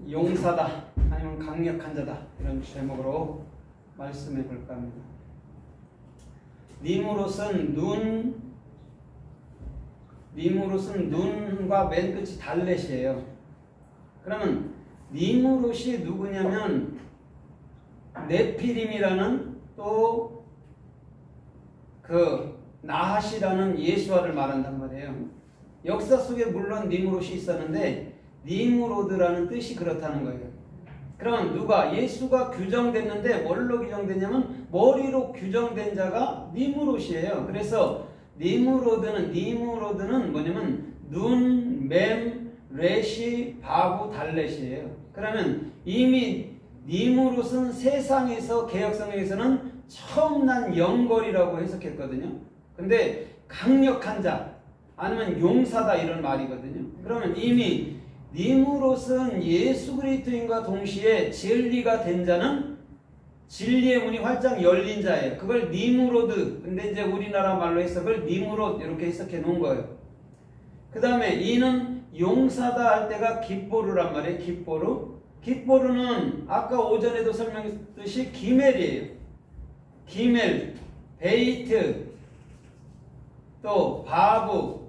용사다 아니면 강력한 자다 이런 제목으로 말씀해 볼까 합니다. 니무롯은 눈과 맨 끝이 달렛이에요. 그러면 니무롯이 누구냐면 네피림이라는 또 그 나핫이라는 예수아를 말한단 말이에요. 역사 속에 물론 니무롯이 있었는데 니무로드라는 뜻이 그렇다는 거예요. 그럼 누가 예수가 규정됐는데 뭘로 규정됐냐면 머리로 규정된 자가 니무롯이에요. 그래서 니무로드는 뭐냐면 눈, 맴, 레시, 바구, 달렛이에요. 그러면 이미 니무롯은 세상에서 개혁성경에서는 처음 난 영걸이라고 해석했거든요. 근데 강력한 자 아니면 용사다 이런 말이거든요. 그러면 이미 니무롯은 예수 그리스도인과 동시에 진리가 된 자는 진리의 문이 활짝 열린 자예요. 그걸 니무로드, 근데 이제 우리나라 말로 해석을 니무롯 이렇게 해석해 놓은 거예요. 그 다음에 이는 용사다 할 때가 깃보르란 말이에요. 깃보르는 아까 오전에도 설명했듯이 기멜이에요. 기멜, 베이트, 또 바부,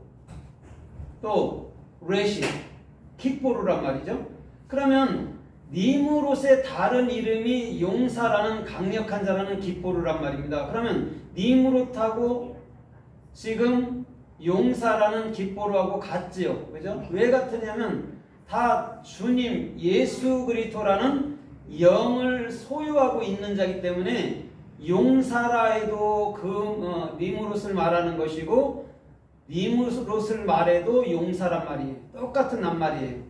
또 레시, 깃보르란 말이죠. 그러면 니무롯의 다른 이름이 용사라는 강력한 자라는 깃보르란 말입니다. 그러면 니무롯하고 지금 용사라는 깃보르하고 같지요. 그죠? 왜 같으냐면 다 주님 예수 그리스도라는 영을 소유하고 있는 자이기 때문에 용사라 해도 니무롯을 말하는 것이고 니무롯을 말해도 용사란 말이에요. 똑같은 낱말이에요.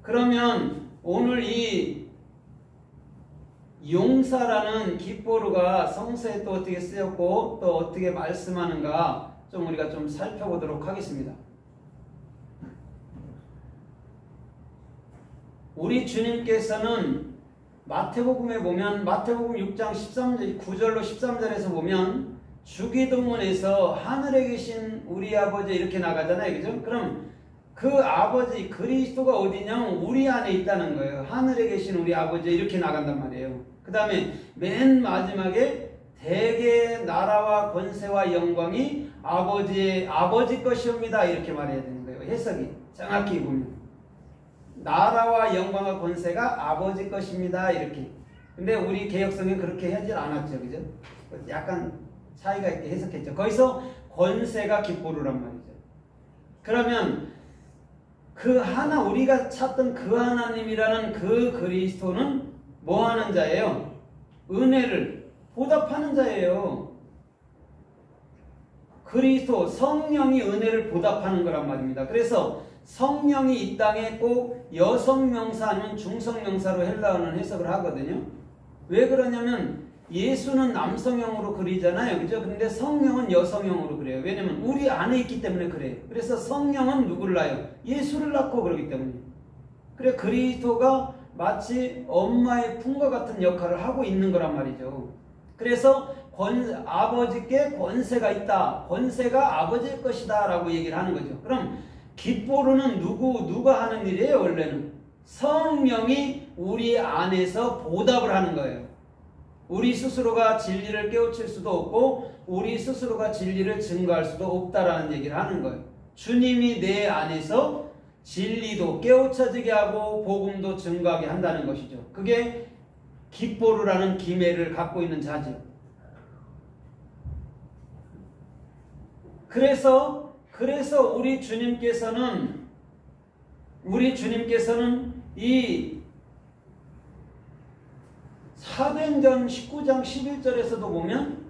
그러면 오늘 이 용사라는 깃보르가 성서에 또 어떻게 쓰였고 또 어떻게 말씀하는가 좀 우리가 좀 살펴보도록 하겠습니다. 우리 주님께서는 마태복음에 보면 마태복음 6장 13절 9절로 13절에서 보면 주기도문에서 하늘에 계신 우리 아버지 이렇게 나가잖아요. 그죠? 그럼 그 아버지 그리스도가 어디냐면 우리 안에 있다는 거예요. 하늘에 계신 우리 아버지 이렇게 나간단 말이에요. 그 다음에 맨 마지막에 대개 나라와 권세와 영광이 아버지 것이옵니다. 이렇게 말해야 되는 거예요. 해석이 정확히 보면 나라와 영광과 권세가 아버지 것입니다. 이렇게. 근데 우리 개혁성은 그렇게 하지 않았죠. 그죠? 약간 차이가 있게 해석했죠. 거기서 권세가 깃보르란 말이죠. 그러면 그 하나 우리가 찾던 그 하나님이라는 그 그리스도는 뭐 하는 자예요? 은혜를 보답하는 자예요. 그리스도 성령이 은혜를 보답하는 거란 말입니다. 그래서 성령이 이 땅에 꼭 여성명사 아니면 중성명사로 헬라어는 해석을 하거든요. 왜 그러냐면 예수는 남성형으로 그리잖아요. 그죠? 근데 성령은 여성형으로 그래요. 왜냐면 우리 안에 있기 때문에 그래요. 그래서 성령은 누구를 낳아요? 예수를 낳고 그러기 때문에. 그래 그리스도가 마치 엄마의 품과 같은 역할을 하고 있는 거란 말이죠. 그래서 아버지께 권세가 있다. 권세가 아버지의 것이다 라고 얘기를 하는 거죠. 그럼 깃보르는 누가 하는 일이에요? 원래는 성령이 우리 안에서 보답을 하는 거예요. 우리 스스로가 진리를 깨우칠 수도 없고 우리 스스로가 진리를 증거할 수도 없다라는 얘기를 하는 거예요. 주님이 내 안에서 진리도 깨우쳐지게 하고 복음도 증거하게 한다는 것이죠. 그게 깃보르라는 기매를 갖고 있는 자죠. 그래서 우리 주님께서는 이 사도행전 19장 11절에서도 보면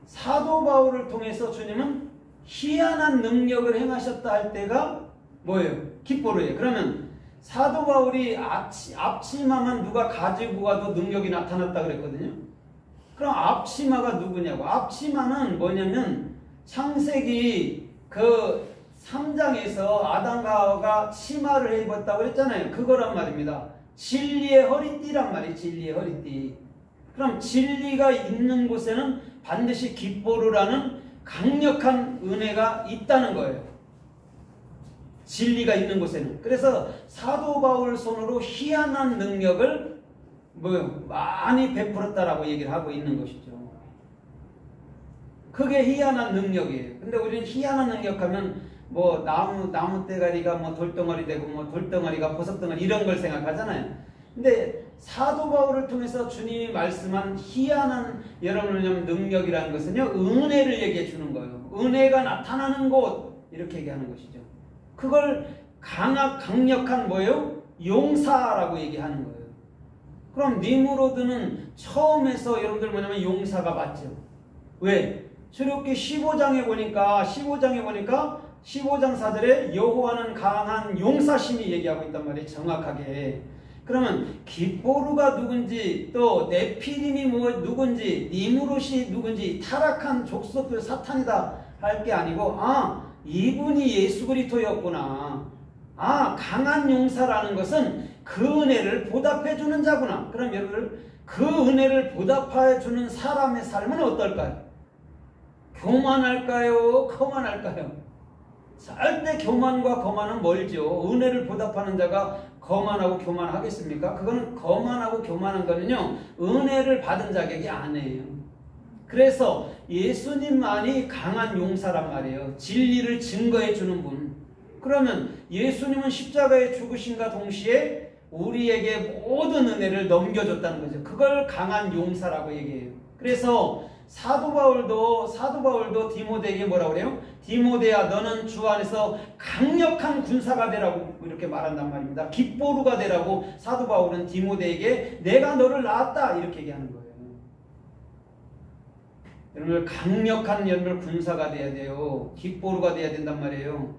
사도 바울을 통해서 주님은 희한한 능력을 행하셨다 할 때가 뭐예요? 깃보르예요. 그러면 사도 바울이 앞치마만 누가 가지고 가도 능력이 나타났다 그랬거든요. 그럼 앞치마가 누구냐고. 앞치마는 뭐냐면 창세기 그 3장에서 아담과 하와가 치마를 입었다고 그랬잖아요. 그거란 말입니다. 진리의 허리띠란 말이에요. 진리의 허리띠. 그럼 진리가 있는 곳에는 반드시 깃보르라는 강력한 은혜가 있다는 거예요. 진리가 있는 곳에는. 그래서 사도 바울 손으로 희한한 능력을 많이 베풀었다라고 얘기를 하고 있는 것이죠. 그게 희한한 능력이에요. 근데 우리는 희한한 능력하면 나무 대가리가 돌덩어리 되고 돌덩어리가 보석덩어리 이런 걸 생각하잖아요. 근데 사도 바울을 통해서 주님이 말씀한 희한한 여러분 능력이라는 것은요, 은혜를 얘기해 주는 거예요. 은혜가 나타나는 곳 이렇게 얘기하는 것이죠. 그걸 강력한 뭐예요? 용사라고 얘기하는 거예요. 그럼 니무로드는 처음에서 여러분들 뭐냐면 용사가 맞죠. 왜? 출애굽기 15장에 보니까 15장 4절에 여호와는 강한 용사심이 얘기하고 있단 말이에요. 정확하게. 그러면 깃보루가 누군지 또 네피림이 누군지 니무롯이 누군지 타락한 족속들 사탄이다 할 게 아니고 이분이 예수 그리스도였구나. 강한 용사라는 것은 그 은혜를 보답해 주는 자구나. 그럼 여러분들 그 은혜를 보답해 주는 사람의 삶은 어떨까요? 교만할까요? 거만할까요? 절대 교만과 거만은 멀죠. 은혜를 보답하는 자가 거만하고 교만하겠습니까? 그거는 거만하고 교만한 거는요, 은혜를 받은 자격이 아니에요. 그래서 예수님만이 강한 용사란 말이에요. 진리를 증거해 주는 분. 그러면 예수님은 십자가에 죽으심과 동시에 우리에게 모든 은혜를 넘겨줬다는 거죠. 그걸 강한 용사라고 얘기해요. 그래서 사도 바울도 디모데에게 뭐라고 그래요? 디모데야, 너는 주 안에서 강력한 군사가 되라고 이렇게 말한단 말입니다. 깃보루가 되라고 사도 바울은 디모데에게 내가 너를 낳았다 이렇게 얘기하는 거예요. 여러분 강력한 군사가 돼야 돼요. 깃보루가 돼야 된단 말이에요.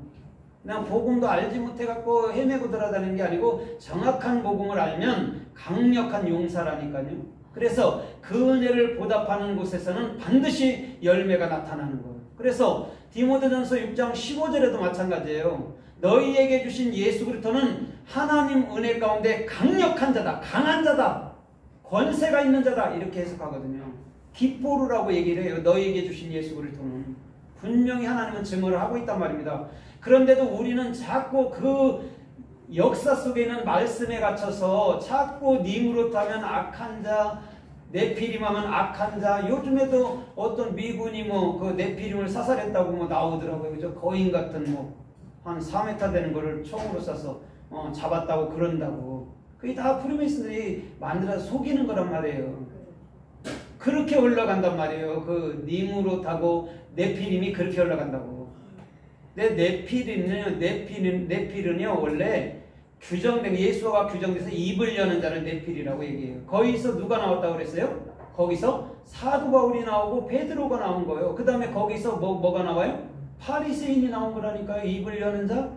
그냥 복음도 알지 못해갖고 헤매고 돌아다니는 게 아니고 정확한 복음을 알면 강력한 용사라니까요. 그래서 그 은혜를 보답하는 곳에서는 반드시 열매가 나타나는 거예요. 그래서 디모데전서 6장 15절에도 마찬가지예요. 너희에게 주신 예수 그리스도는 하나님 은혜 가운데 강력한 자다, 강한 자다, 권세가 있는 자다 이렇게 해석하거든요. 깃보루라고 얘기를 해요. 너희에게 주신 예수 그리스도는 분명히 하나님은 증언을 하고 있단 말입니다. 그런데도 우리는 자꾸 그 역사 속에 있는 말씀에 갇혀서 자꾸 니무롯 하면 악한 자, 네피림 하면 악한 자, 요즘에도 어떤 미군이 그 네피림을 사살했다고 나오더라고요. 그죠? 거인 같은 한 4m 되는 거를 총으로 쏴서 잡았다고 그런다고. 그게 다 프리메이슨들이 만들어서 속이는 거란 말이에요. 그렇게 올라간단 말이에요. 그 니무롯하고 네피림이 그렇게 올라간다고. 근데 네필은요 원래 규정된, 예수가 규정돼서 입을 여는 자를 네필이라고 얘기해요. 거기서 누가 나왔다고 그랬어요? 거기서 사도 바울이 나오고 베드로가 나온 거예요. 그 다음에 거기서 뭐가 나와요? 바리새인이 나온 거라니까요. 입을 여는 자.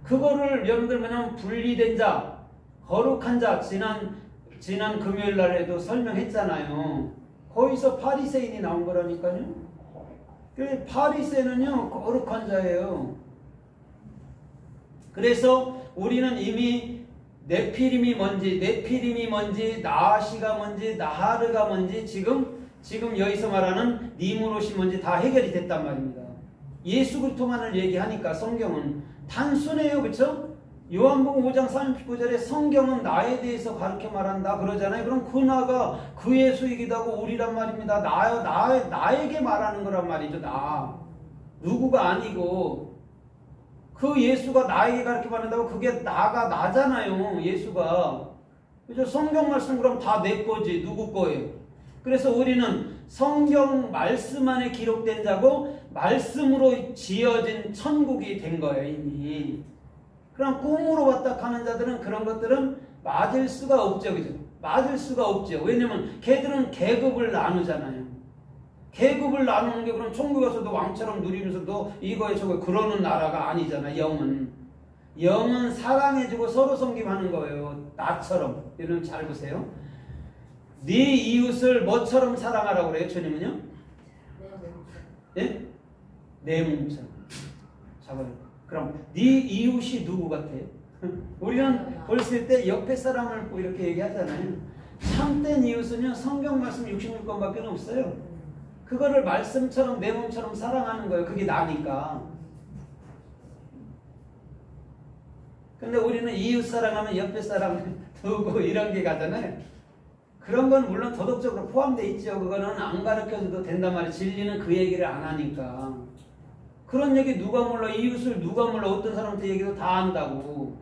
그거를 여러분들 뭐냐면 분리된 자, 거룩한 자, 지난 금요일 날에도 설명했잖아요. 거기서 바리새인이 나온 거라니까요. 그 바리새인은요 거룩한 자예요. 그래서 우리는 이미 네피림이 뭔지, 나하시가 뭔지, 나하르가 뭔지, 지금 여기서 말하는 니무롯이 뭔지 다 해결이 됐단 말입니다. 예수 그리스도만을 얘기하니까 성경은 단순해요, 그렇죠? 요한복음 5장 39절에 성경은 나에 대해서 가르쳐 말한다 그러잖아요. 그럼 그 나가 그 예수이기도 하고 우리란 말입니다. 나에게 말하는 거란 말이죠. 누구가 아니고 그 예수가 나에게 가르쳐 말한다고 그게 나잖아요. 예수가. 그죠? 성경 말씀 그럼 다 내 거지. 누구 거예요? 그래서 우리는 성경 말씀 안에 기록된 자고 말씀으로 지어진 천국이 된 거예요, 이미. 그럼 꿈으로 왔다 가는 자들은 그런 것들은 맞을 수가 없죠. 그죠? 맞을 수가 없죠. 왜냐면 걔들은 계급을 나누잖아요. 계급을 나누는 게 그럼 천국에 가서도 왕처럼 누리면서도 이거에 저거에 그러는 나라가 아니잖아. 영은 사랑해주고 서로 섬김하는 거예요. 나처럼. 여러분 잘 보세요. 네 이웃을 뭐처럼 사랑하라고 그래요? 주님은요? 네? 내 몸처럼. 잡아요. 그럼 네 이웃이 누구 같아요? 우리는 볼수 때 옆에 사람을 이렇게 얘기하잖아요. 참된 이웃은요 성경 말씀 66권밖에 없어요. 그거를 말씀처럼 내 몸처럼 사랑하는 거예요. 그게 나니까. 근데 우리는 이웃 사랑하면 옆에 사람 두고 이런 게 가잖아요. 그런 건 물론 도덕적으로 포함되어 있죠. 그거는 안 가르쳐줘도 된단 말이에요. 진리는 그 얘기를 안 하니까. 그런 얘기 누가 몰라. 이웃을 누가 몰라. 어떤 사람한테 얘기도 다 안다고.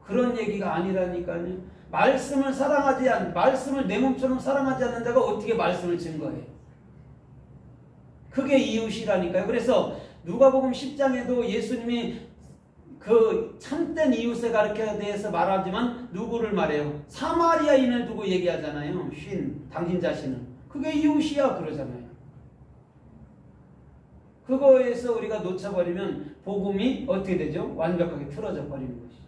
그런 얘기가 아니라니까요. 말씀을 내 몸처럼 사랑하지 않는 자가 어떻게 말씀을 증거해? 그게 이웃이라니까요. 그래서 누가복음 10장에도 예수님이 그 참된 이웃에 가르쳐야 대해서 말하지만 누구를 말해요? 사마리아인을 두고 얘기하잖아요. 당신 자신은. 그게 이웃이야 그러잖아요. 그거에서 우리가 놓쳐버리면 복음이 어떻게 되죠? 완벽하게 틀어져 버리는 것이죠.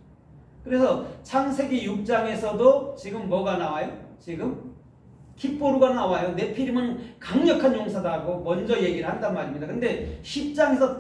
그래서 창세기 6장에서도 지금 뭐가 나와요? 지금 깃보루가 나와요. 네피림은 강력한 용사다 하고 먼저 얘기를 한단 말입니다. 근데 10장에서 또